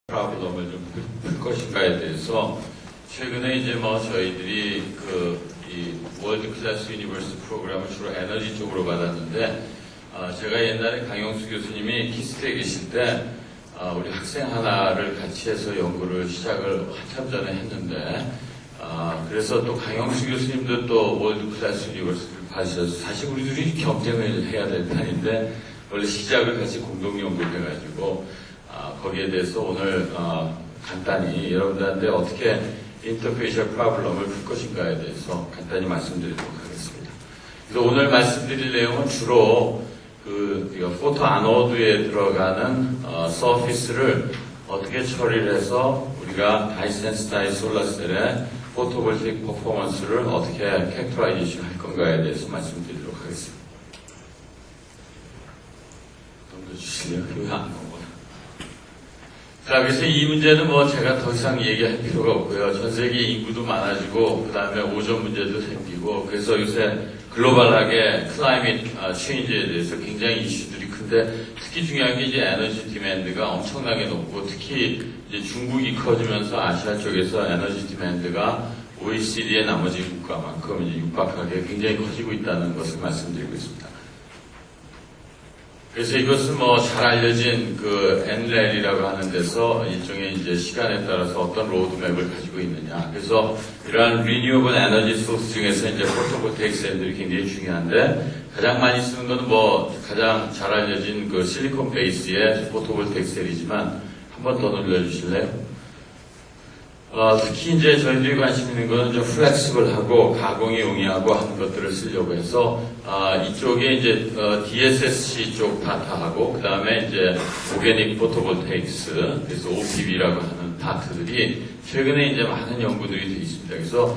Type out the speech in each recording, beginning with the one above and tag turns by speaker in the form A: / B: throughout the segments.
A: 프로블럼을 좀 풀 것인가에 대해서 최근에 이제 저희들이 이 월드 클래스 유니버시티 프로그램을 주로 에너지 쪽으로 받았는데 제가 옛날에 강영수 교수님이 키스트에 계실 때 우리 학생 하나를 같이 해서 연구를 시작을 한참 전에 했는데 그래서 또 강영수 교수님도 또 월드 클래스 유니버시티를 받으셔서 사실 우리 둘이 경쟁을 해야 될 판인데 원래 시작을 같이 공동 연구를 해가지고 거기에 대해서 오늘 간단히 여러분들한테 어떻게 인터페이셜 프로블럼을 풀 것인가에 대해서 간단히 말씀드리도록 하겠습니다. 그래서 오늘 말씀드릴 내용은 주로 포토 아노드에 들어가는 서피스를 어떻게 처리를 해서 우리가 다이센스타인 솔라셀의 포토볼테이크 퍼포먼스를 어떻게 캐릭터라이제이션 할 건가에 대해서 말씀드리도록 하겠습니다. 좀 더 주실래요? 왜안 나오고? 자, 그래서 이 문제는 제가 더 이상 얘기할 필요가 없고요. 전 세계 인구도 많아지고, 그 다음에 오존 문제도 생기고, 그래서 요새 글로벌하게 클라이밋 체인지에 대해서 굉장히 이슈들이 큰데, 특히 중요한 게 이제 에너지 디맨드가 엄청나게 높고, 특히 이제 중국이 커지면서 아시아 쪽에서 에너지 디맨드가 OECD의 나머지 국가만큼 이제 육박하게 굉장히 커지고 있다는 것을 말씀드리고 있습니다. 그래서 이것은 잘 알려진 NREL이라고 하는 데서 일종의 이제 시간에 따라서 어떤 로드맵을 가지고 있느냐. 그래서 이러한 Renewable Energy Source 중에서 이제 포토볼테이크 셀들이 굉장히 중요한데 가장 많이 쓰는 것은 가장 잘 알려진 실리콘 베이스의 포토볼테이크 셀이지만 한 번 더 눌러주실래요? 특히 이제 저희들이 관심 있는 거는 좀 플렉시블하고 가공이 용이하고 하는 것들을 쓰려고 해서 이쪽에 이제 DSSC 쪽 파트하고 그 다음에 이제 오게닉 포토볼테이크스 그래서 OPV라고 하는 파트들이 최근에 이제 많은 연구들이 되어 있습니다. 그래서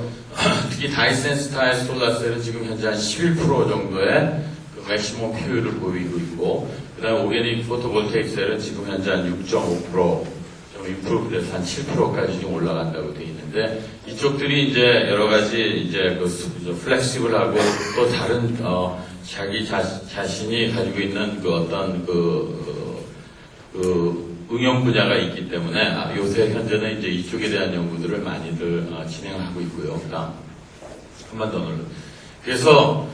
A: 특히 다이센스타인 솔라셀은 지금 현재 한 11% 정도의 맥시멈 효율을 보이고 있고 그 다음에 오게닉 포토볼테이크 셀은 지금 현재 한 6.5% 임프루브 돼서 한 7%까지 지금 올라간다고 되어 있는데, 이쪽들이 이제 여러 가지 이제 플렉시블하고 또 다른, 자기 자신이 가지고 있는 어떤 응용 분야가 있기 때문에, 요새 현재는 이제 이쪽에 대한 연구들을 많이들 진행하고 있고요. 그다음, 한 번 더 눌러. 그래서,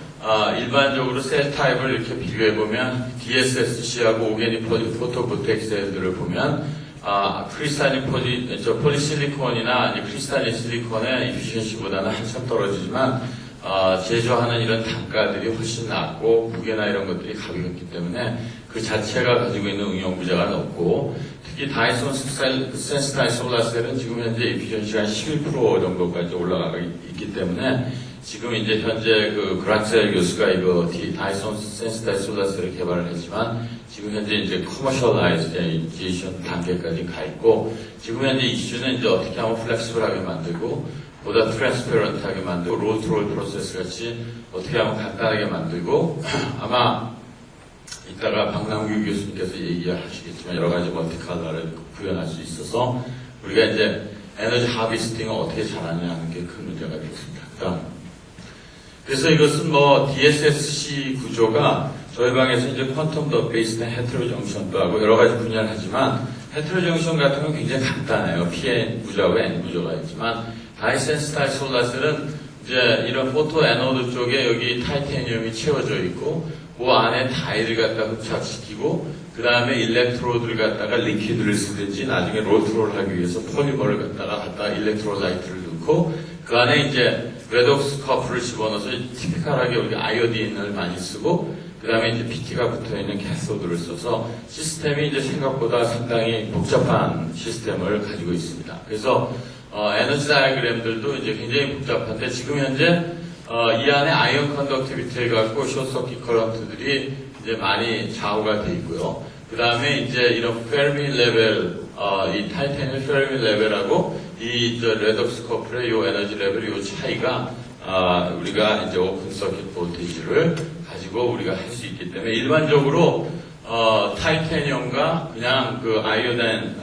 A: 일반적으로 셀 타입을 이렇게 비교해보면, DSSC하고 오게닉 포토볼테이크 셀들을 보면, 크리스탈린 폴리실리콘이나 크리스탈린 실리콘의 이피션시보다는 한참 떨어지지만, 제조하는 이런 단가들이 훨씬 낮고, 무게나 이런 것들이 가볍기 때문에 그 자체가 가지고 있는 응용 부자가 높고, 특히 다이센스타인 솔라셀은 지금 현재 이피션시가 한 11% 정도까지 올라가고 있기 때문에, 지금 이제 현재 그라셀 교수가 이거 다이센스타인 솔라셀을 개발을 했지만, 지금 현재 이제 커머셜라이제이션 단계까지 가 있고, 지금 현재 이슈는 이제 어떻게 하면 플렉시블하게 만들고, 보다 트랜스페런트하게 만들고, 롤-투-롤 프로세스 같이 어떻게 하면 간단하게 만들고, 아마 이따가 박남규 교수님께서 얘기하시겠지만 여러 가지 멀티컬러를 구현할 수 있어서 우리가 이제 에너지 하비스팅을 어떻게 잘하느냐 하는 게 큰 문제가 되겠습니다. 그래서 이것은 DSSC 구조가 저희 방에서 이제 퀀텀 더 베이스된 헤테로 정션도 하고 여러 가지 분야를 하지만 헤테로 정션 같은 건 굉장히 간단해요. P 구조하고 N 구조가 있지만 다이센스타인 솔라셀은 이제 이런 포토 애노드 쪽에 여기 타이타늄이 채워져 있고 그 안에 다이를 갖다 흡착시키고 그 다음에 일렉트로드를 갖다가 리퀴드를 쓰든지 나중에 롤트롤 하기 위해서 폴리머를 갖다가 일렉트로라이트를 넣고 그 안에 이제 레독스 커프를 집어넣어서 티피컬하게 우리가 아이오딘을 많이 쓰고 그 다음에 이제 PT가 붙어있는 캐소드를 써서 시스템이 이제 생각보다 상당히 복잡한 시스템을 가지고 있습니다. 그래서 에너지 다이어그램들도 이제 굉장히 복잡한데 지금 현재 이 안에 아이언 컨덕티비티를 갖고 숏서킷 커런트들이 이제 많이 좌우가 되어 있고요. 그 다음에 이제 이런 페르미 레벨, 이 타이타늄 페르미 레벨하고 이 레독스 커플의 요 에너지 레벨의 요 차이가 우리가 이제 오픈 서킷 볼테이지를 가지고 우리가 할 수 있기 때문에 일반적으로 타이타늄과 그냥 아이오딘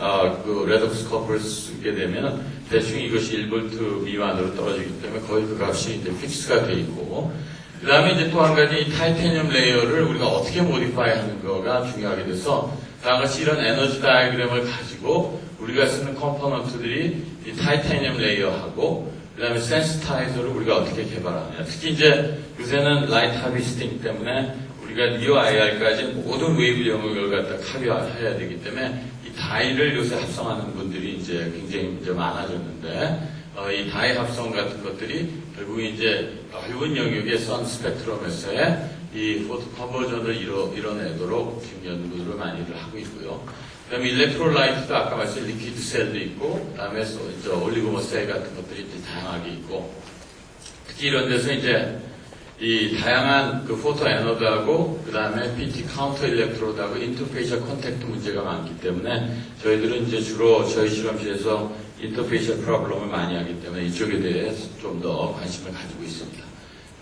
A: 레독스 커플을 쓰게 되면 대충 이것이 1V 미만으로 떨어지기 때문에 거의 그 값이 이제 픽스가 되어 있고 그 다음에 이제 또 한 가지 이 타이타늄 레이어를 우리가 어떻게 모디파이 하는 거가 중요하게 돼서 다같이 이런 에너지 다이어그램을 가지고 우리가 쓰는 컴포넌트들이 이 타이타늄 레이어하고 그 다음에 센스타이저를 우리가 어떻게 개발하느냐. 특히 이제 요새는 라이트 하비스팅 때문에 우리가 니어 IR까지 모든 웨이브 영역을 갖다 카비해야 되기 때문에 이 다이를 요새 합성하는 분들이 이제 굉장히 이제 많아졌는데 이 다이 합성 같은 것들이 결국 이제 넓은 영역의 선 스펙트럼에서의 이 포토 컨버전을 이뤄내도록 지금 연구들을 많이들 하고 있고요. 그 다음에 일렉트로라이트도 아까 말씀드린 리퀴드 셀도 있고, 그 다음에 올리고머 셀 같은 것들이 이제 다양하게 있고, 특히 이런 데서 이제 이 다양한 그 포토 애너드하고 그 다음에 PT 카운터 일렉트로드하고 인터페이셜 컨택트 문제가 많기 때문에 저희들은 이제 주로 저희 실험실에서 인터페이셜 프로블럼을 많이 하기 때문에 이쪽에 대해서 좀 더 관심을 가지고 있습니다.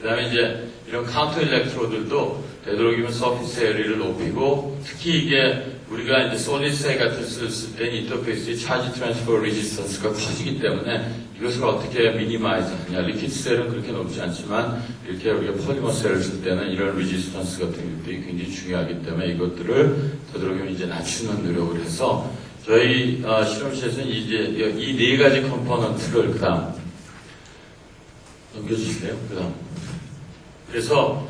A: 그 다음에 이제 이런 카운터 일렉트로드들도 되도록이면 서피스 에리를 높이고 특히 이게 우리가 이제 솔리드 셀 같은 걸 쓸 때는 인터페이스의 차지 트랜스퍼 레지스턴스가 커지기 때문에 이것을 어떻게 미니마이즈 하냐. 리퀴드 셀은 그렇게 높지 않지만 이렇게 우리가 폴리머 셀을 쓸 때는 이런 레지스턴스 같은 것들이 굉장히 중요하기 때문에 이것들을 되도록이면 이제 낮추는 노력을 해서 저희 실험실에서는 이제 이 네 가지 컴포넌트를 그다음 넘겨주실래요? 그다음 그래서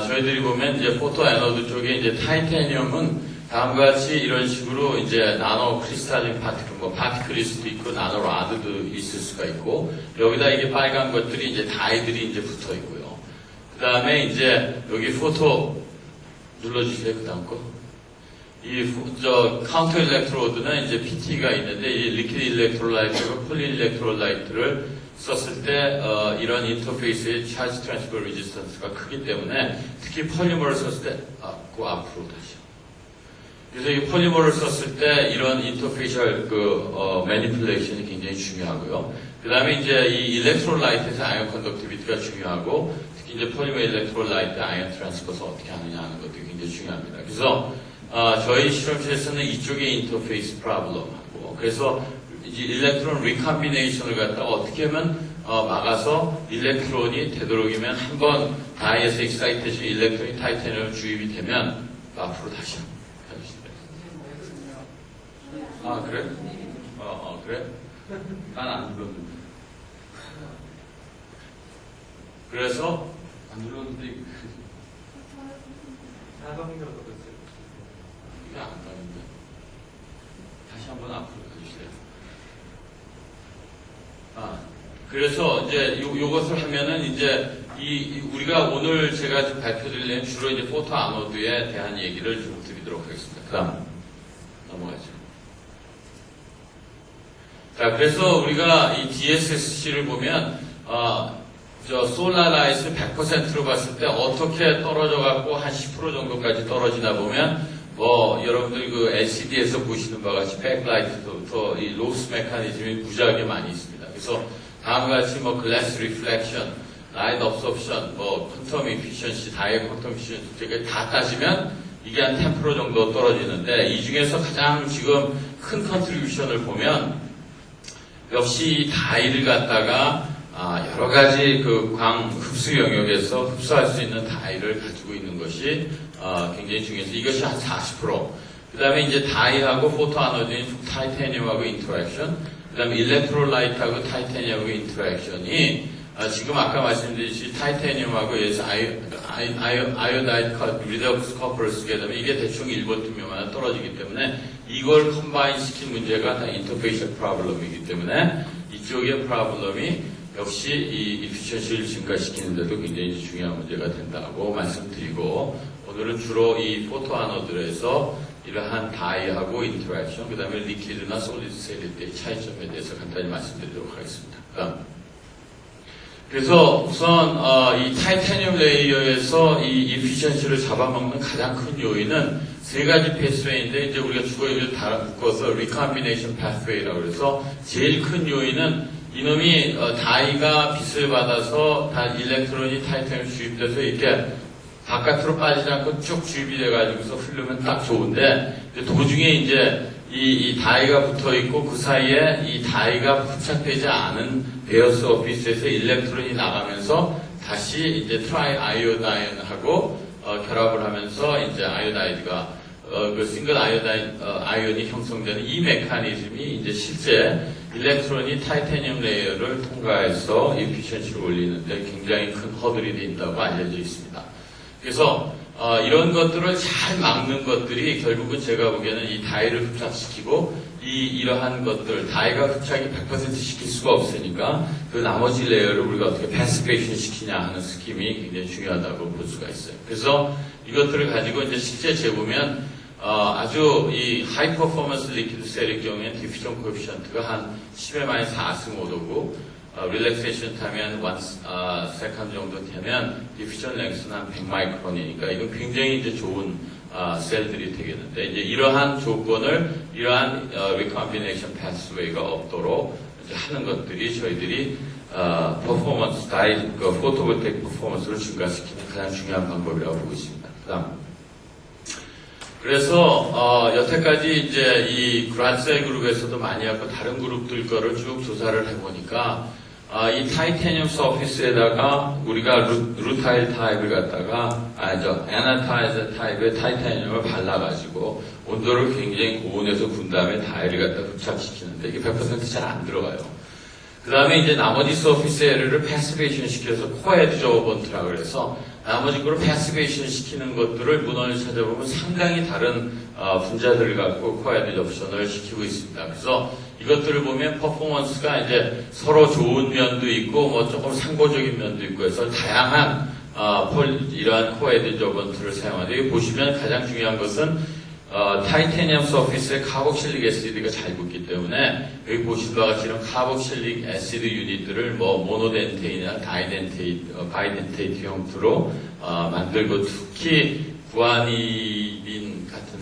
A: 저희들이 보면 이제 포토 애너드 쪽에 이제 타이타늄은 다음과 같이 이런 식으로 이제 나노 크리스탈린 파티클, 뭐 파티클일 수도 있고 나노 라드도 있을 수가 있고 여기다 이게 빨간 것들이 이제 다이들이 이제 붙어 있고요. 그 다음에 이제 여기 포토 눌러주세요. 그 다음 거. 카운터 일렉트로드는 이제 PT가 있는데 이 리퀴드 일렉트로라이트와 폴리 일렉트로라이트를 썼을 때 이런 인터페이스의 차지 트랜스퍼 레지스턴스가 크기 때문에 특히 폴리머를 썼을 때 그 앞으로 다시. 그래서 이 폴리머를 썼을 때 이런 인터페이셜 매니플레이션이 굉장히 중요하고요. 그 다음에 이제 이 일렉트로라이트에서 아이언 컨덕티비티가 중요하고 특히 이제 폴리머 일렉트로라이트 아이언 트랜스퍼서 어떻게 하느냐 하는 것도 굉장히 중요합니다. 그래서 저희 실험실에서는 이쪽에 인터페이스 프로블럼하고 그래서 일렉트론 리컴비네이션을 갖다가 어떻게 하면 막아서 일렉트론이 되도록이면 한번 다이에서 익사이테이션 일렉트론이 타이타늄 주입이 되면 앞으로 다시 그래? 그래? 난 안 눌렀는데. 그래서 안 눌렀는데 이게 안 가는데. 다시 한번 앞으로 가주세요. 그래서 이제 요것을 하면은 이제 우리가 오늘 제가 좀 발표드리려면 주로 이제 포토 아노드에 대한 얘기를 좀 드리도록 하겠습니다. 그 다음 넘어가죠. 자, 그래서 우리가 이 DSSC를 보면, 솔라라이트를 100%로 봤을 때 어떻게 떨어져갖고 한 10% 정도까지 떨어지나 보면, 여러분들 그 LCD에서 보시는 바와 같이 백라이트부터 이 로스 메커니즘이 무지하게 많이 있습니다. 그래서 다음과 같이 글래스 리플렉션, 라이트 업소프션, 퀀텀 이피션시, 다이어 퀀텀 이피션시 다 따지면 이게 한 10% 정도 떨어지는데 이 중에서 가장 지금 큰 컨트리뷰션을 보면 역시 다이를 갖다가 여러 가지 그 광 흡수 영역에서 흡수할 수 있는 다이를 가지고 있는 것이 굉장히 중요해서 이것이 한 40%. 그 다음에 이제 다이하고 포토 아노드인 타이타늄하고 인터랙션, 그 다음에 일렉트로라이트하고 타이타늄하고 인터랙션이 지금 아까 말씀드렸듯이 타이타늄하고 아이오다이드 리덕스 커플을 쓰게 되면 이게 대충 1보트면만 떨어지기 때문에 이걸 컴바인 시킨 문제가 다 인터페이셜 프로블럼이기 때문에 이쪽의 프로블럼이 역시 이 이피션시를 증가시키는데도 굉장히 중요한 문제가 된다고 말씀드리고 오늘은 주로 이 포토 아노드에서 이러한 다이하고 인터랙션, 그 다음에 리퀴드나 솔리드 셀일 때의 차이점에 대해서 간단히 말씀드리도록 하겠습니다. 그래서 우선 이 타이타늄 레이어에서 이 이피션시를 잡아먹는 가장 큰 요인은 세 가지 패스웨이인데 이제 우리가 주로 이걸 다 묶어서 리컴비네이션 패스웨이라고 그래서 제일 큰 요인은 이놈이 다이가 빛을 받아서 다 일렉트론이 타이타늄 주입돼서 이렇게 바깥으로 빠지지 않고 쭉 주입이 돼가지고서 흐르면 딱 좋은데 도중에 이제 이 다이가 붙어 있고 그 사이에 이 다이가 부착되지 않은 베어 서피스에서 일렉트론이 나가면서 다시 이제 트라이 아이오다인하고 결합을 하면서 이제 아이오다이드가 그 싱글 아이온이 형성되는 이 메커니즘이 이제 실제 일렉트론이 타이타늄 레이어를 통과해서 에피션시를 올리는데 굉장히 큰 허들이 된다고 알려져 있습니다. 그래서 이런 것들을 잘 막는 것들이 결국은 제가 보기에는 이 다이를 흡착시키고 이러한 것들, 다이가 흡착이 100% 시킬 수가 없으니까 그 나머지 레이어를 우리가 어떻게 패시베이션 시키냐 하는 스킴이 굉장히 중요하다고 볼 수가 있어요. 그래서 이것들을 가지고 이제 실제 재보면 아주 이 하이 퍼포먼스 리퀴드 셀의 경우에 디퓨전 코에피션트가 한 10의 마이너스 4승 5도고 릴렉세이션 타면 1 세컨드 정도 되면 디퓨전 랭스는 한 100 마이크론이니까 이건 굉장히 이제 좋은 셀들이 되겠는데 이제 이러한 조건을 이러한 리컴비네이션 패스웨이가 없도록 이제 하는 것들이 저희들이 퍼포먼스 그 포토볼테이크 퍼포먼스를 증가시키는 가장 중요한 방법이라고 보고 있습니다. 그래서 여태까지 이제 이 그란셀 그룹에서도 많이 하고 다른 그룹들 거를 쭉 조사를 해보니까 이 타이타늄 서피스에다가 우리가 루타일 타입을 갖다가 에나타이즈 타입의 타이타늄을 발라가지고 온도를 굉장히 고온에서 군 다음에 다이를 갖다 흡착시키는데 이게 100% 잘 안 들어가요. 그 다음에 이제 나머지 서피스 에어를 패시베이션 시켜서 코에드 저번트라고 그래서 나머지 거를 패시베이션 시키는 것들을 문헌을 찾아보면 상당히 다른 분자들을 갖고 코에드 접션을 시키고 있습니다. 그래서 이것들을 보면 퍼포먼스가 이제 서로 좋은 면도 있고 뭐 조금 상고적인 면도 있고 해서 다양한 이러한 코에드 저번트를 사용하는데 여기 보시면 가장 중요한 것은 타이타늄 서피스에 카복실릭 애시드가 잘 붙기 때문에 여기 보신 바와 같이 이런 카복실릭 애시드 유닛들을 뭐 모노덴테이나 바이덴테이트 형태로 만들고 특히 구아니린 같은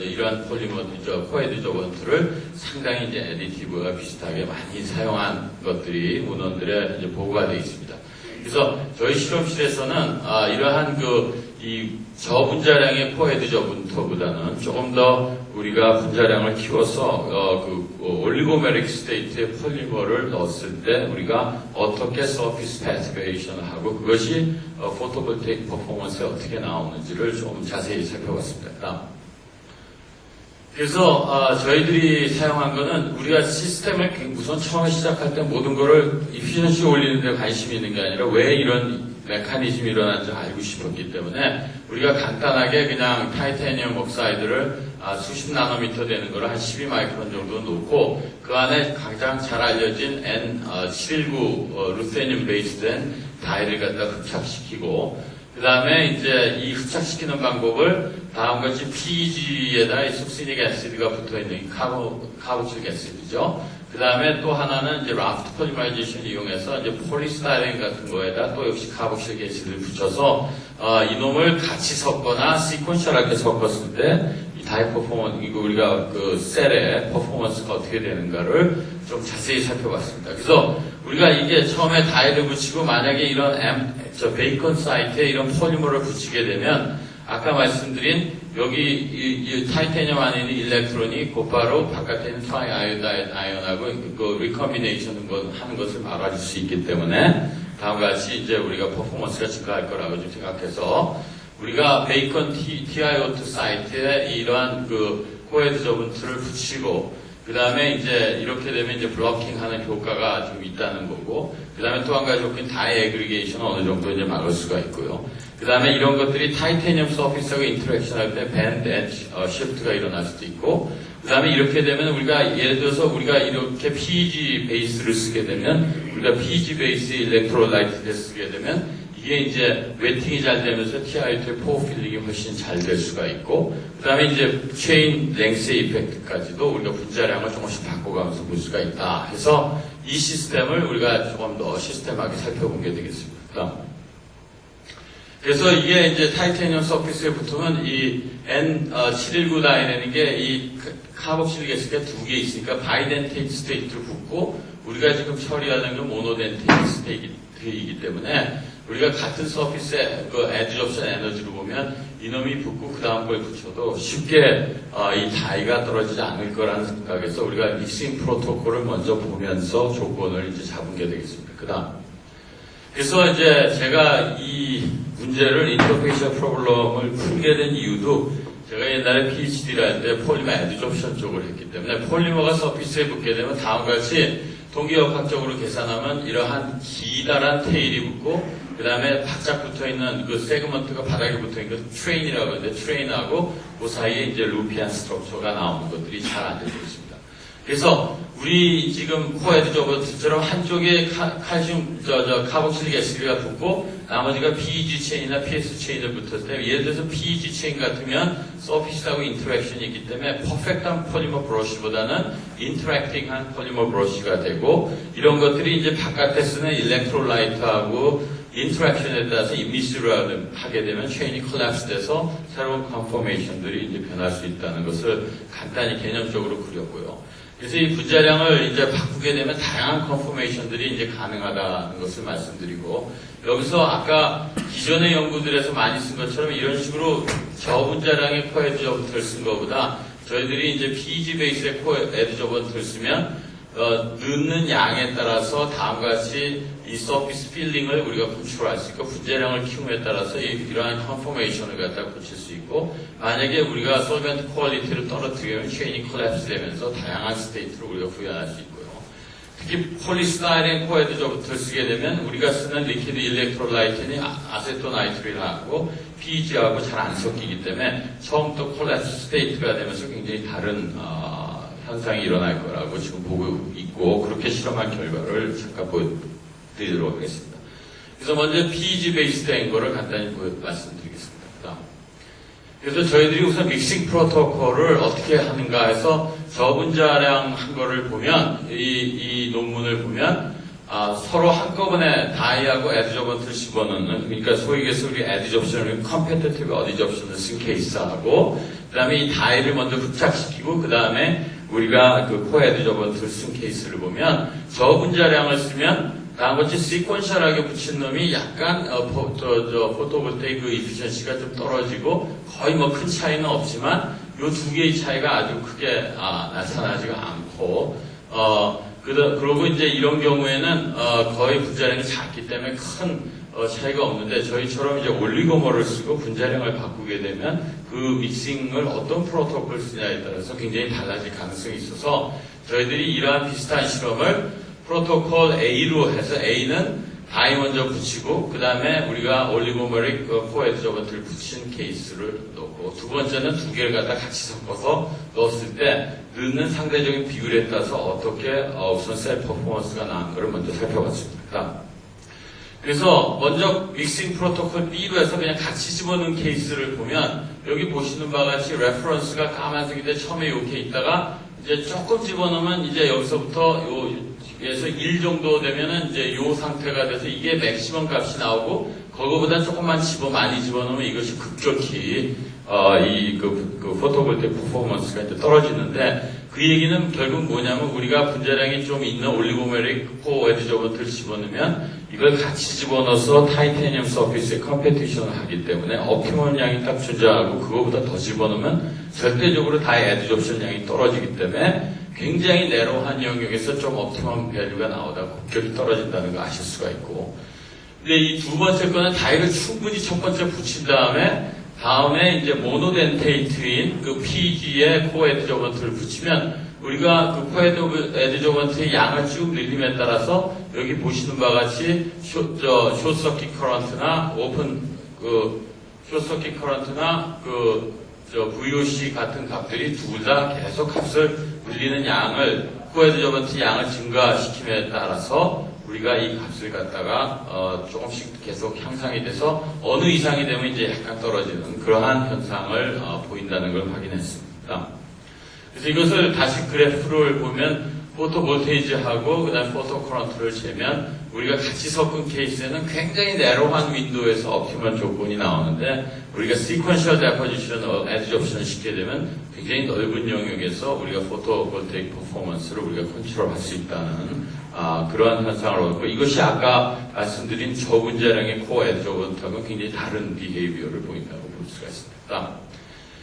A: 이러한 폴리머드 코에드 저번트를 상당히 이제 애디티브가 비슷하게 많이 사용한 것들이 문헌들에 이제 보고가 되어 있습니다. 그래서 저희 실험실에서는 이러한 이 저분자량의 코에드 저분터보다는 조금 더 우리가 분자량을 키워서 올리고메릭 스테이트의 폴리머를 넣었을 때 우리가 어떻게 서피스 패스베이션을 하고 그것이 포토볼테이크 퍼포먼스에 어떻게 나오는지를 좀 자세히 살펴봤습니다. 그래서 저희들이 사용한 거는 우리가 시스템을 우선 처음에 시작할 때 모든 거를 이피션시 올리는 데 관심이 있는 게 아니라 왜 이런 메커니즘이 일어나는지 알고 싶었기 때문에 우리가 간단하게 그냥 타이타늄 옥사이드를 수십 나노미터 되는 거를 한 12 마이크론 정도 놓고 그 안에 가장 잘 알려진 N719 루테늄 베이스된 다이를 갖다 흡착시키고 그 다음에 이제 이 흡착시키는 방법을 다음같이 PEG에다 숙시닉 애시드가 붙어있는 카보칠릭 애시드죠. 그 다음에 또 하나는 이제 라프트 폴리마이제이션을 이용해서 이제 폴리스타이렌 같은 거에다 또 역시 카보칠릭 애시드를 붙여서 이놈을 같이 섞거나 시퀀셜하게 섞었을 때 이 다이 퍼포먼스 이거 우리가 그 셀의 퍼포먼스가 어떻게 되는가를 좀 자세히 살펴봤습니다. 그래서 우리가 이게 처음에 다이를 붙이고 만약에 이런 베이컨 사이트에 이런 폴리머를 붙이게 되면 아까 말씀드린 여기 이 타이타늄 안에 있는 일렉트론이 곧바로 바깥에 있는 트라이 아이온하고 그 리컴비네이션 하는 것을 막아줄 수 있기 때문에 다음과 같이 이제 우리가 퍼포먼스가 증가할 거라고 좀 생각해서 우리가 베이컨 TiO2 사이트에 이러한 그 코에드 저분트를 붙이고 그 다음에 이제 이렇게 되면 이제 블로킹하는 효과가 좀 있다는 거고 그 다음에 또 한 가지 효과는 다이 애그리게이션을 어느 정도 이제 막을 수가 있고요. 그 다음에 이런 것들이 타이타늄 서피스하고 인터랙션 할 때 밴드 엣지 시프트가 일어날 수도 있고 그 다음에 이렇게 되면 우리가 예를 들어서 우리가 이렇게 PEG 베이스를 쓰게 되면 우리가 PEG 베이스 일렉트로라이트를 쓰게 되면 이게 이제 웨팅이 잘 되면서 TiO2의 포어 필링이 훨씬 잘 될 수가 있고 그 다음에 이제 체인 랭스 이펙트까지도 우리가 분자량을 조금씩 바꿔가면서 볼 수가 있다 해서 이 시스템을 우리가 조금 더 시스템하게 살펴본 게 되겠습니다. 그래서 이게 이제 타이타늄 서피스에 붙으면 이 N719 다이라는 게 이 카복실릭 애시드가 두 개 있으니까 바이덴테이트 스테이트로 붙고 우리가 지금 처리하는 건 모노덴테이트 스테이트이기 때문에 우리가 같은 서피스에 그 에드 접션 에너지로 보면 이놈이 붙고 그 다음 걸 붙여도 쉽게 이 다이가 떨어지지 않을 거라는 생각에서 우리가 믹싱 프로토콜을 먼저 보면서 조건을 이제 잡은 게 되겠습니다. 그 다음. 그래서 이제 제가 이 문제를 인터페이셜 프로블럼을 풀게 된 이유도 제가 옛날에 PhD를 할 때 폴리머 애드접션 쪽을 했기 때문에 폴리머가 서피스에 붙게 되면 다음과 같이 통계역학적으로 계산하면 이러한 기다란 테일이 붙고 그 다음에 바짝 붙어있는 그 세그먼트가 바닥에 붙어있는 그 트레인이라고 하는데 트레인하고 그 사이에 이제 루피안 스트럭처가 나오는 것들이 잘 알려져 있습니다. 그래서 우리 지금 코에드저버트처럼 한쪽에 칼슘, 카복실릭 애시드가 붙고 나머지가 PEG 체인이나 PS 체인을 붙었을 때 예를 들어서 PEG 체인 같으면 서피스하고 인터랙션이 있기 때문에 퍼펙트한 폴리머 브러쉬보다는 인터랙팅한 폴리머 브러쉬가 되고 이런 것들이 이제 바깥에 쓰는 일렉트로라이트하고 인터랙션에 따라서 임미스를 하게 되면 체인이 콜랩스 돼서 새로운 컨포메이션들이 이제 변할 수 있다는 것을 간단히 개념적으로 그렸고요. 그래서 이 분자량을 이제 바꾸게 되면 다양한 컨포메이션들이 이제 가능하다는 것을 말씀드리고 여기서 아까 기존의 연구들에서 많이 쓴 것처럼 이런 식으로 저분자량의 코에드저번트를 쓴 것보다 저희들이 이제 PEG 베이스의 코에드저번트를 쓰면 넣는 양에 따라서 다음과 같이 이 서피스 필링을 우리가 구출할 수 있고 분자량을 키움에 따라서 이러한 컨포메이션을 갖다 고칠 수 있고 만약에 우리가 솔벤트 퀄리티를 떨어뜨리면 체인이 콜랩스 되면서 다양한 스테이트를 우리가 구현할 수 있고요. 특히 폴리스타이렌 코에드저번트를 쓰게 되면 우리가 쓰는 리퀴드 일렉트로라이트는 아세토나이트릴하고 PEG하고 잘 안 섞이기 때문에 처음부터 콜랩스 스테이트가 되면서 굉장히 다른 현상이 일어날 거라고 지금 보고 있고 그렇게 실험한 결과를 잠깐 보여드리도록 하겠습니다. 그래서 먼저 PEG 베이스된 거를 간단히 말씀드리겠습니다. 그래서 저희들이 우선 믹싱 프로토콜을 어떻게 하는가 해서 저분자량 한 거를 보면 이 논문을 보면 서로 한꺼번에 다이하고 애드저번트를 집어넣는 그러니까 소위 얘기해서 우리 애드접션을 컴페티티브 어디접션을 쓴 케이스하고 그 다음에 이 다이를 먼저 흡착시키고 그 다음에 우리가 그 코에드저번트를 쓴 케이스를 보면 저분자량을 쓰면 나머지 시퀀셜하게 붙인 놈이 약간 포토볼테이크 이피션시가 좀 떨어지고 거의 뭐 큰 차이는 없지만 이 두 개의 차이가 아주 크게 나타나지가 않고 그러고 이제 이런 경우에는 거의 분자량이 작기 때문에 큰 차이가 없는데 저희처럼 이제 올리고머를 쓰고 분자량을 바꾸게 되면 그 믹싱을 어떤 프로토콜을 쓰냐에 따라서 굉장히 달라질 가능성이 있어서 저희들이 이러한 비슷한 실험을 프로토콜 A로 해서 A는 다이 먼저 붙이고 그 다음에 우리가 올리고머릭 코에드저번트를 붙인 케이스를 넣고 두 번째는 두 개를 갖다 같이 섞어서 넣었을 때 넣는 상대적인 비율에 따라서 어떻게 우선 셀 퍼포먼스가 나은가를 먼저 살펴봤습니다. 그래서 먼저 믹싱 프로토콜 B로 해서 그냥 같이 집어넣은 케이스를 보면 여기 보시는 바와 같이 레퍼런스가 까만색인데 처음에 이렇게 있다가 이제 조금 집어넣으면 이제 여기서부터 여기에서 1 정도 되면은 이제 요 상태가 돼서 이게 맥시멈 값이 나오고 그거보다 조금만 많이 집어넣으면 이것이 급격히 그 포토볼테이크 퍼포먼스가 이제 떨어지는데 그 얘기는 결국 뭐냐면 우리가 분자량이 좀 있는 올리고메릭 코에드저번트를 집어넣으면 이걸 같이 집어넣어서 타이타늄 서피스에 컴페티션을 하기 때문에 옵티멀 양이 딱 존재하고 그거보다 더 집어넣으면 절대적으로 다 애드접션 양이 떨어지기 때문에 굉장히 내로한 영역에서 좀 옵티멀 밸류가 나오다 급격히 떨어진다는 거 아실 수가 있고 근데 이 두 번째 거는 다이를 충분히 첫 번째 붙인 다음에 이제 모노덴테이트인 그 PEG의 코에드저번트를 붙이면 우리가 그 코에드저번트의 양을 쭉 늘림에 따라서 여기 보시는 바와 같이 숏서킷 커런트나 숏서킷 커런트나 VOC 같은 값들이 둘 다 계속 값을 늘리는 양을 코에드저번트 양을 증가시킴에 따라서 우리가 이 값을 갖다가 조금씩 계속 향상이 돼서 어느 이상이 되면 이제 약간 떨어지는 그러한 현상을 보인다는 걸 확인했습니다. 그래서 이것을 다시 그래프를 보면 포토볼테이지하고 그다음 포토커런트를 재면 우리가 같이 섞은 케이스에는 굉장히 내로한 윈도우에서 옵티멀 조건이 나오는데 우리가 시퀀셜 데포지션 애드접션을 시키게 되면 굉장히 넓은 영역에서 우리가 포토볼테이크 퍼포먼스를 우리가 컨트롤할 수 있다는 그러한 현상을 얻고 이것이 아까 말씀드린 저분자량의 코어 애드저번트하고는 굉장히 다른 비헤이비어를 보인다고 볼 수가 있습니다.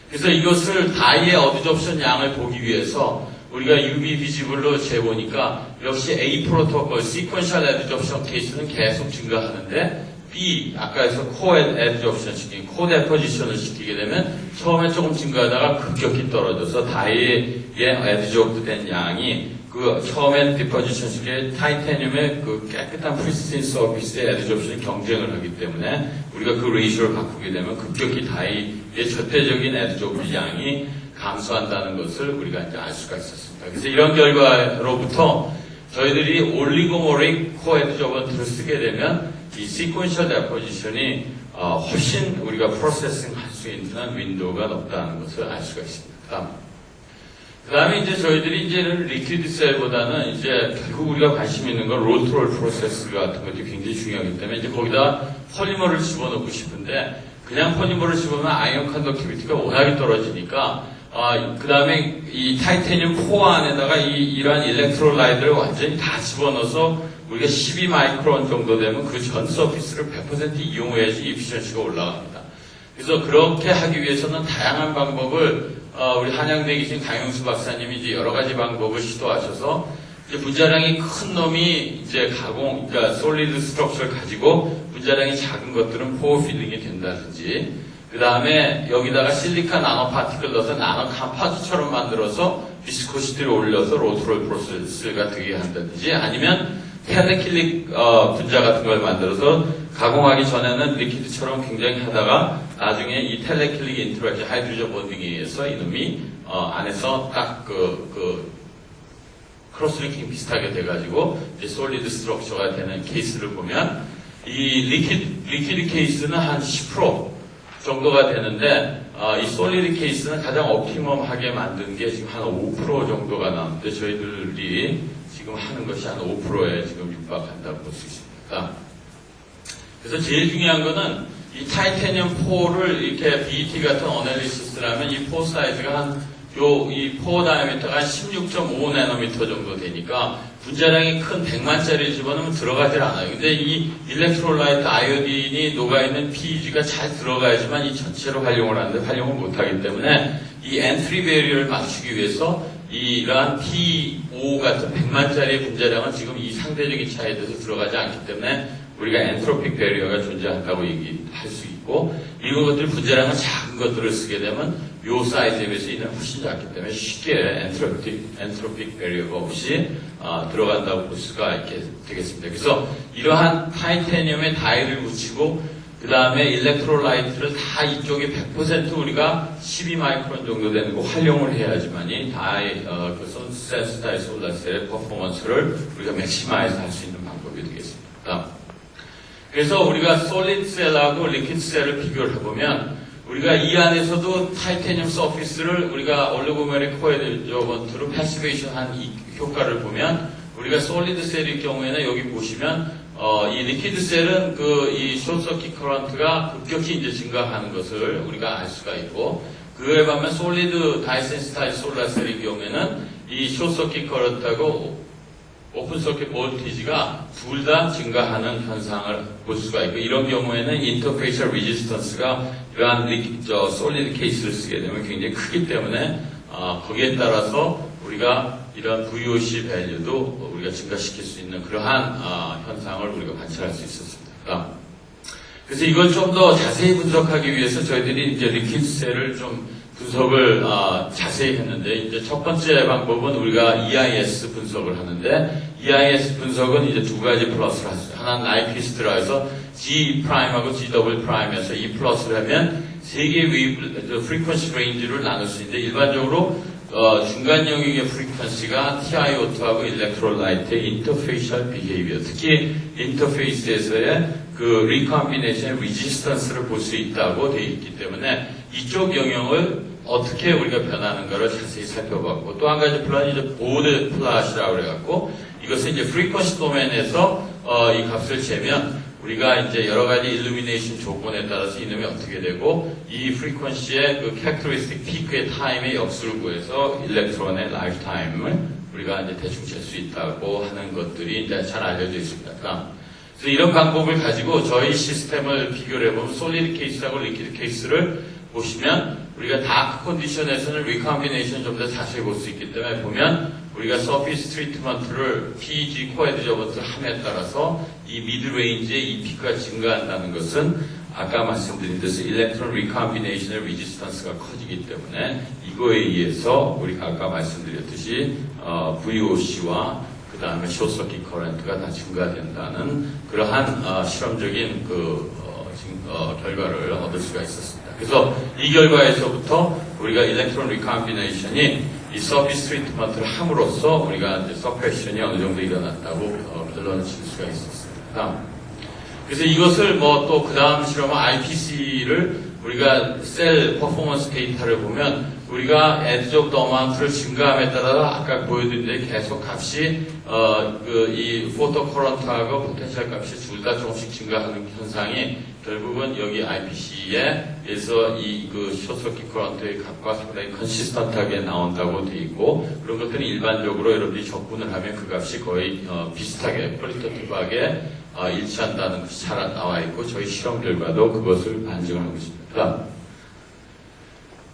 A: 그래서 이것을 다이의 어드접션 양을 보기 위해서 우리가 UV 비지블로 재보니까 역시 A 프로토콜, 시퀀셜 애드접션 케이스는 계속 증가하는데 B, 아까에서 코 에디옵션 시킨 코 데포지션을 시키게 되면 처음에 조금 증가하다가 급격히 떨어져서 다이에 에디옵된 양이 그 처음에 디포지션 시킨 타이타늄의 그 깨끗한 프리스틴 서비스의 에디옵션이 경쟁을 하기 때문에 우리가 그 레이쇼를 바꾸게 되면 급격히 다이의 절대적인 에디옵 양이 감소한다는 것을 우리가 이제 알 수가 있었습니다. 그래서 이런 결과로부터 저희들이 올리고모릭 코에디저번트를 쓰게 되면 이 시퀀셜 데포지션이 훨씬 우리가 프로세싱 할 수 있는 윈도우가 높다는 것을 알 수가 있습니다. 그 다음에 이제 저희들이 이제는 리퀴드 셀보다는 이제 결국 우리가 관심 있는 건 로트롤 프로세스 같은 것도 굉장히 중요하기 때문에 이제 거기다 폴리머를 집어넣고 싶은데 그냥 폴리머를 집어넣으면 아이언 컨덕티비티가 워낙에 떨어지니까 그 다음에 이 타이타늄 코어 안에다가 이러한 일렉트로라이트를 완전히 다 집어넣어서 우리가 12 마이크론 정도 되면 그 전 서피스를 100% 이용해야지 이피션시가 올라갑니다. 그래서 그렇게 하기 위해서는 다양한 방법을 우리 한양대에 계신 강영수 박사님이 이제 여러 가지 방법을 시도하셔서 이제 분자량이 큰 놈이 이제 그러니까 솔리드 스트럭처를 가지고 분자량이 작은 것들은 포어 필링이 된다든지 그 다음에 여기다가 실리카 나노 파티클 넣어서 나노 컴파즈처럼 만들어서 비스코시티를 올려서 로트롤 프로세스가 되게 한다든지 아니면 텔레킬릭 분자 같은 걸 만들어서 가공하기 전에는 리퀴드처럼 굉장히 하다가 나중에 이 텔레킬릭 인트로액션 하이드로전 본딩에 의해서 이놈이 안에서 딱 크로스링킹 비슷하게 돼가지고 이제 솔리드 스트럭처가 되는 케이스를 보면 이 리퀴드 케이스는 한 10% 정도가 되는데 이 솔리드 케이스는 가장 옵티멈하게 만든 게 지금 한 5% 정도가 나오는데 저희들이 지금 하는 것이 한 5%에 지금 육박한다고 볼 수 있습니다. 그래서 제일 중요한 거는 이 타이타늄 포를 이렇게 BET 같은 어널리시스를 하면 이 포 사이즈가 이 포 다이아미터가 한 16.5 나노미터 정도 되니까 분자량이 큰 100만짜리 집어넣으면 들어가질 않아요. 근데 이 일렉트로라이트 아이오딘이 녹아있는 PEG가 잘 들어가야지만 이 전체로 활용을 하는데 활용을 못하기 때문에 이 엔트리 베리어를 맞추기 위해서 이러한 P5 같은 100만짜리 분자량은 지금 이 상대적인 차이에 대해서 들어가지 않기 때문에 우리가 엔트로픽 베리어가 존재한다고 얘기할 수 있고 이런 것들 분자량은 작은 것들을 쓰게 되면 요 사이즈에 비해서 이는 훨씬 작기 때문에 쉽게 엔트로픽 베리어가 없이 들어간다고 볼 수가 있게 되겠습니다. 그래서 이러한 타이타늄에 다이를 붙이고 그 다음에 일렉트로라이트를 다 이쪽에 100% 우리가 12 마이크론 정도 되는 거 활용을 해야지만이 그 센스 다이 솔라셀의 퍼포먼스를 우리가 맥시마이즈 할 수 있는 방법이 되겠습니다. 그래서 우리가 솔리드 셀하고 리퀴드 셀을 비교를 해보면 우리가 이 안에서도 타이타늄 서피스를 우리가 올리고메릭 코에디저번트로 패시베이션 한 이 효과를 보면 우리가 솔리드 셀일 경우에는 여기 보시면 이 리퀴드 셀은 이 숏서킷 커런트가 급격히 이제 증가하는 것을 우리가 알 수가 있고 그에 반면 솔리드 다이센시타이즈 솔라 셀일 경우에는 이 숏서킷 커런트하고 오픈서킷 볼티지가 둘 다 증가하는 현상을 볼 수가 있고 이런 경우에는 인터페이셜 레지스턴스가 이러한 솔리드 케이스를 쓰게 되면 굉장히 크기 때문에 거기에 따라서 우리가 이런 VOC 밸류도 우리가 증가시킬 수 있는 그러한 현상을 우리가 관찰할 수 있었습니다. 그래서 이걸 좀 더 자세히 분석하기 위해서 저희들이 이제 리퀴드 셀을 좀 분석을 자세히 했는데 이제 첫 번째 방법은 우리가 EIS 분석을 하는데 EIS 분석은 이제 두 가지 플러스를 하죠. 하나는 나이퀴스트라 해서 G'하고 G''에서 E 플러스를 하면 세 개의 프리퀀시 레인지를 나눌 수 있는데 일반적으로 중간 영역의 프리퀀시가 TiO2하고 일렉트로라이트의 인터페이셜 비헤이비어 특히 인터페이스에서의 그 리컴비네이션 레지스턴스를 볼 수 있다고 되어 있기 때문에 이쪽 영역을 어떻게 우리가 변하는가를 자세히 살펴봤고 또 한 가지 플랫이 이제 보드 플랫이라고 그래갖고 이것은 이제 프리퀀시 도면에서 이 값을 재면 우리가 이제 여러 가지 일루미네이션 조건에 따라서 이놈이 어떻게 되고 이 프리퀀시의 그 캐릭터리스틱 피크의 타임의 역수를 구해서 일렉트론의 라이프 타임을 우리가 이제 대충 잴 수 있다고 하는 것들이 이제 잘 알려져 있습니다. 그래서 이런 방법을 가지고 저희 시스템을 비교를 해보면 솔리드 케이스하고 리퀴드 케이스를 보시면 우리가 다크 컨디션에서는 리컴비네이션 좀 더 자세히 볼 수 있기 때문에 보면 우리가 서피스 트리트먼트를 PEG 코어 에드저먼트 함에 따라서 이 미드레인지의 EP가 증가한다는 것은 아까 말씀드린 대로 일렉트론 리컴비네이션의 레지스턴스가 커지기 때문에 이거에 의해서 우리가 아까 말씀드렸듯이 VOC와 그 다음에 숏서킷 커런트가 다 증가된다는 그러한 실험적인 결과를 얻을 수가 있었습니다. 그래서 이 결과에서부터 우리가 일렉트론 리컴비네이션이 이 서피스 트리트먼트를 함으로써 우리가 이제 서프레션이 어느 정도 일어났다고 결론을 칠 수가 있었습니다. 그래서 이것을 또 그 다음 실험은 IPC를 우리가 셀 퍼포먼스 데이터를 보면 우리가 에드지 오브 더 어마운트를 증가함에 따라 아까 보여드린 대로 계속 값이 이 포토 커런트하고 포텐셜 값이 둘 다 조금씩 증가하는 현상이 결국은 여기 IPC에서 이 숏서킷 커런트의 값과 상당히 컨시스턴트하게 나온다고 돼 있고 그런 것들은 일반적으로 여러분들이 적분을 하면 그 값이 거의 비슷하게 퀄리터티브하게 일치한다는 것이 잘 나와 있고 저희 실험 결과도 그것을 반증을 하고 있습니다.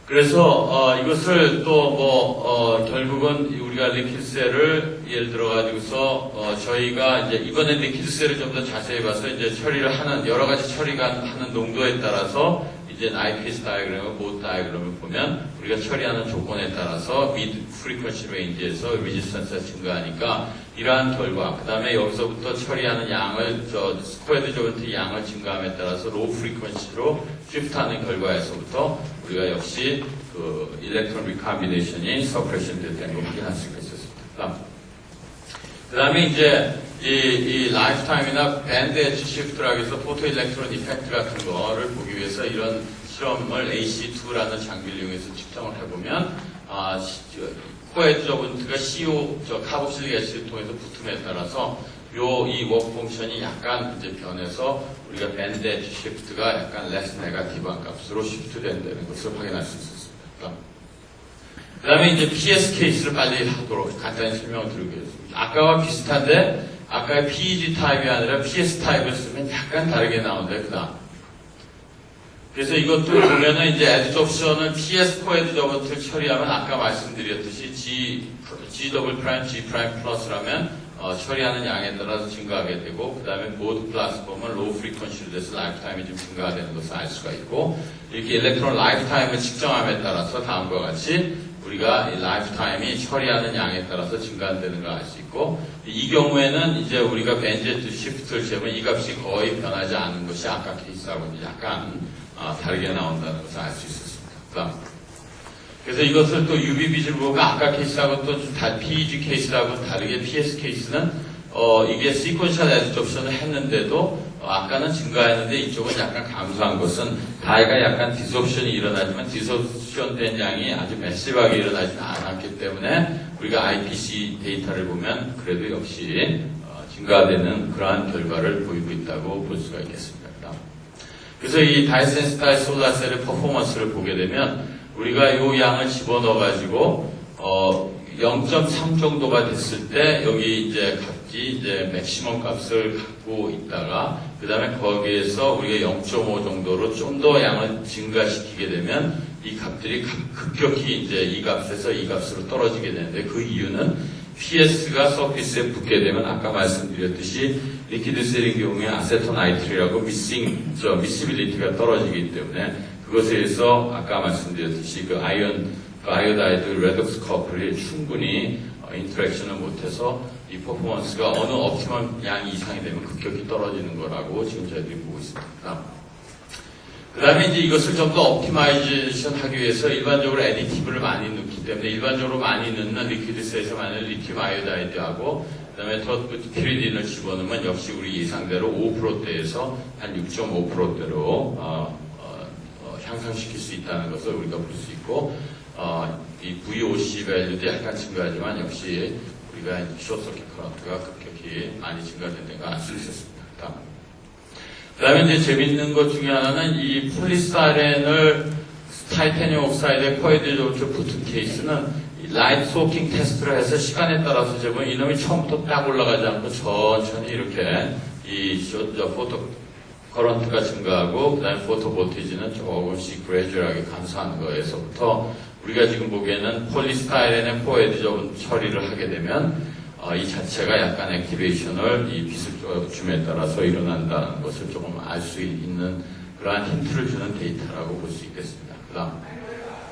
A: 그래서 이것을 또 결국은 우리가 리퀴드셀을 예를 들어 가지고서 저희가 이제 이번에 리퀴드셀을 좀 더 자세히 봐서 이제 처리를 하는 여러 가지 처리가 하는 농도에 따라서 이제 IPS 다이어그램과 모드 다이어그램을 보면 우리가 처리하는 조건에 따라서 미드 프리퀀시 레인지에서 레지스턴스가 증가하니까 이러한 결과 그 다음에 여기서부터 처리하는 양을 스퀘어드 조인트 양을 증가함에 따라서 로우 프리퀀시로 쉬프트하는 결과에서부터 우리가 역시 일렉트론 리컴비네이션이 서프레션 됐다는 걸 확인할 수가 있었습니다. 그 다음에 이제 이 라이프타임이나 밴드 엣지 시프트라고 해서 포토 일렉트론 이펙트 같은 거를 보기 위해서 이런 실험을 AC2라는 장비를 이용해서 측정을 해보면 코어 에드지 조인트가 CO 카복실릭 애시드 통해서 붙음에 따라서 이 워크 펑션이 약간 이제 변해서 우리가 밴드 엣지 시프트가 약간 레스 네가티브한 값으로 시프트 된다는 것을 확인할 수 있었습니다. 그 다음에 이제 PS 케이스를 빨리 하도록 간단히 설명을 드리겠습니다. 아까와 비슷한데 아까의 PEG 타입이 아니라 PS 타입을 쓰면 약간 다르게 나오는데 그 다음. 그래서 이것도 보면은 이제 에드지 옵션을 PS 코어 에드지 조인트를 처리하면 아까 말씀드렸듯이 G 더블 프라임, G 프라임 플러스라면 처리하는 양에 따라서 증가하게 되고 그 다음에 모드 플러스 보면 로우 프리퀀시로 돼서 라이프타임이 좀 증가가 되는 것을 알 수가 있고 이렇게 일렉트론 라이프타임을 측정함에 따라서 다음과 같이 우리가 이 라이프타임이 처리하는 양에 따라서 증가되는 걸 알 수 있고 이 경우에는 이제 우리가 밴드 시프트를 재면 이 값이 거의 변하지 않는 것이 아까 케이스하고 약간 다르게 나온다는 것을 알 수 있었습니다. 그래서 이것을 또 UV 비즈를 보고 아까 케이스하고 또 PEG 케이스하고 다르게 PS 케이스는 이게 시퀀셜 에드지 옵션을 했는데도 아까는 증가했는데 이쪽은 약간 감소한 것은 다이가 약간 디소옵션이 일어나지만 디소옵션된 양이 아주 매시브하게 일어나지는 않았기 때문에 우리가 IPC 데이터를 보면 그래도 역시 증가되는 그러한 결과를 보이고 있다고 볼 수가 있겠습니다. 그래서 이 다이센스타일 솔라셀의 퍼포먼스를 보게 되면 우리가 이 양을 집어넣어 가지고 0.3 정도가 됐을 때 여기 이제 값이 이제 맥시멈 값을 갖고 있다가 그 다음에 거기에서 우리가 0.5 정도로 좀 더 양을 증가시키게 되면 이 값들이 급격히 이제 이 값에서 이 값으로 떨어지게 되는데 그 이유는 PS가 서피스에 붙게 되면 아까 말씀드렸듯이 리퀴드 셀인 경우에 아세토나이트리라고 미시빌리티가 떨어지기 때문에 그것에 의해서 아까 말씀드렸듯이 아이오다이드 레독스 커플이 충분히 인터랙션을 못해서 이 퍼포먼스가 어느 옵티멈 양 이상이 되면 급격히 떨어지는 거라고 지금 저희들이 보고 있습니다. 그 다음에 이제 이것을 좀 더 옵티마이제이션 하기 위해서 일반적으로 애디티브를 많이 넣기 때문에 일반적으로 많이 넣는 리퀴드셋에서 만약 리튬 아이오다이드하고 그 다음에 피리딘을 집어넣으면 역시 우리 예상대로 5%대에서 한 6.5%대로 향상시킬 수 있다는 것을 우리가 볼 수 있고 이 VOC 밸류도 약간 증가하지만 역시 우리가 숏서킷 커런트가 급격히 많이 증가된다는 걸 알 수 있었습니다. 그 다음에 이제 재밌는 것 중에 하나는 이 폴리스타렌을 타이타늄 옥사이드에 코에드 조인트 붙은 케이스는 라이트 소킹 테스트를 해서 시간에 따라서 재보면 이놈이 처음부터 딱 올라가지 않고 천천히 이렇게 이 포토 커런트가 증가하고 그 다음에 포토 볼티지는 조금씩 그레듀얼하게 감소하는 거에서부터 우리가 지금 보기에는 폴리스타이렌의 포에드 처리를 하게 되면 이 자체가 약간 액티베이션을 이 빛을 줌에 따라서 일어난다는 것을 조금 알 수 있는 그러한 힌트를 주는 데이터라고 볼 수 있겠습니다.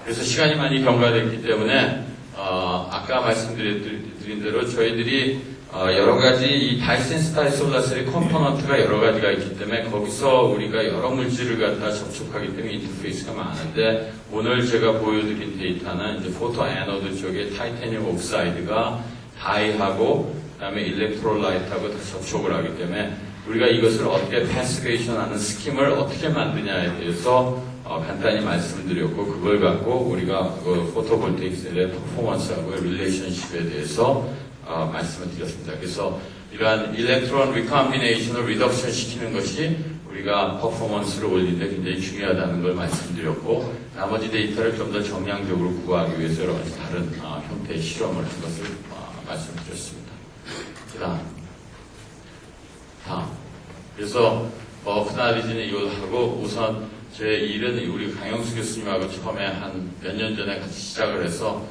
A: 그래서 시간이 많이 경과됐기 때문에 아까 말씀드린 대로 저희들이 여러 가지 이 다이센스타일 솔라셀의 컴포넌트가 여러 가지가 있기 때문에 거기서 우리가 여러 물질을 갖다 접촉하기 때문에 인터페이스가 많은데 오늘 제가 보여드린 데이터는 이제 포토 애노드 쪽에 타이타늄 옥사이드가 다이하고 그다음에 일렉트롤라이트하고 다 접촉을 하기 때문에 우리가 이것을 어떻게 패시베이션하는 스킴을 어떻게 만드냐에 대해서 간단히 말씀드렸고 그걸 갖고 우리가 그 포토볼테이크 셀의 퍼포먼스하고의 릴레이션십에 대해서 말씀을 드렸습니다. 그래서 이러한 일렉트론 리컴비네이션을 리덕션 시키는 것이 우리가 퍼포먼스를 올리는데 굉장히 중요하다는 걸 말씀드렸고 나머지 데이터를 좀 더 정량적으로 구하기 위해서 여러 가지 다른 형태의 실험을 한 것을 말씀드렸습니다. 다음. 그래서 프나리진은 이걸 하고 우선 제 일은 우리 강영수 교수님하고 처음에 한 몇 년 전에 같이 시작을 해서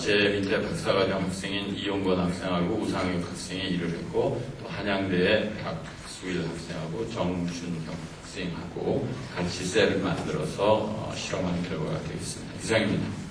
A: 제 밑에 박사과정 학생인 이용건 학생하고 우상혁 학생이 일을 했고 또 한양대의 박수일 학생하고 정준형 학생하고 같이 셀을 만들어서 실험한 결과가 되겠습니다. 이상입니다.